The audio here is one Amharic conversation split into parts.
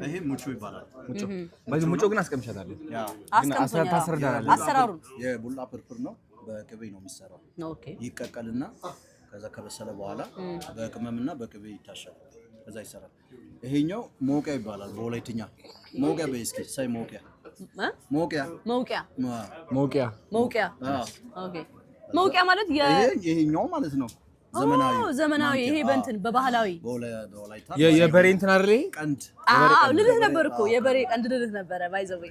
ይሄ ሙቾ ይባላል ሙቾ ባይዘ ሙቾ ግን አስቀምሻታለሁ ያ ታስረዳናለህ አሰራሩን የቡላ ፍርፍር ነው በቅቤ ነው የሚሰራው ኦኬ ይቀቀልና ከዛ ከበሰለ በኋላ በቅመምና በቅቤ ይታሻል ከዛ ይሰራል ይሄኛው ሞቂያ ይባላል በወላይትኛ ሞቂያ በእስኪ ሳይ ሞቂያ ሞቂያ ኦኬ ሞቂያ ማለት ይሄኛው ማለት ነው ዘመናዊ ይሄ በእንትን በባህላዊ በወላይታ የበሬ እንትን አይደል ቀንድ ልልህ ነበር እኮ የበሬ ቀንድ ልልህ ነበር ባይዘው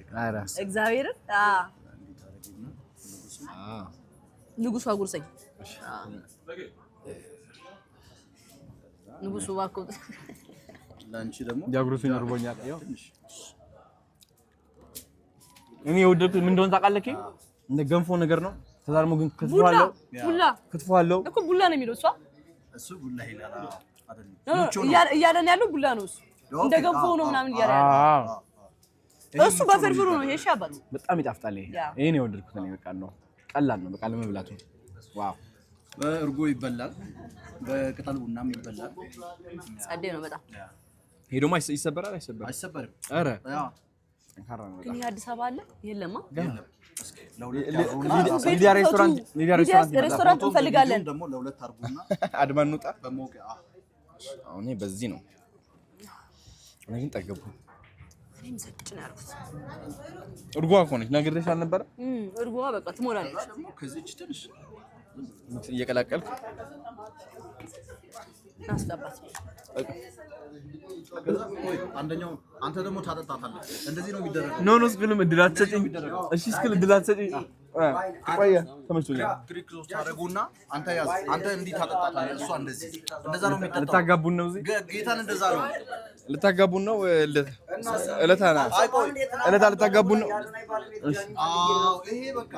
እግዚአብሔር ንጉሱ አጉርሰኝ ንጉሱ ባኮ ላንቺ ደግሞ ያጉርሱኝ አርቦኛል ያው እኔ ወደድኩት ምን እንደሆነ ታውቃለህ እንደ ገንፎ ነገር ነው ተዛርሞ ግን ክትፎ አለው እኮ ቡላ ነው የሚለው እሱ ቡላ ይላል አይደል እያለን ያለው ቡላ ነው እሱ እንደ ገንፎ ነው ምናምን እያለ ያለው እሱ በፍርፍሩ ነው ይሄ ሻባት በጣም ይጣፍጣል ይሄ ነው የወደድኩት እኔ በቃ ነው ቀላል ነው በቃ ለመብላቱ ዋው በእርጎ ይበላል በቅጠል ቡናም ይበላል ጸዴ ነው በጣም ሄዶ ማይስ ይሰበራል አይሰበርም አረ ያ ጠንካራ ነው ግን አዲስ አበባ አለ የለማ ሊዲያ ሬስቶራንት እንፈልጋለን ደግሞ ለሁለት አርጉና አድማን እንውጣ በሞቂያ አሁን በዚህ ነው እኔ ግን ጠገቡ እኔም ሰጭ ነው ያልኩት እርጓ እኮ ነች ነግሬሽ አልነበረ እርጓ በቃ ትሞላለች ከዚህች ትንሽ እየቀላቀልክ አስገባት አንደኛው አንተ ደግሞ ታጠጣታለህ እንደዚህ ነው የሚደረገው ኖ ስክልም እድላት ሰጪኝ እሺ ስክል እድላት ሰጪኝ ቆየ ተመችቶኛል ግሪክ ሶስ ታረጉና አንተ ያዝ አንተ እንዲህ ታጠጣታለህ እሷ እንደዚህ እንደዛ ነው የሚጠጣው ልታጋቡን ነው እዚህ ጌታን እንደዛ ነው ልታጋቡን ነው እለታና እለታ ልታጋቡን ነው እሺ አዎ ይሄ በቃ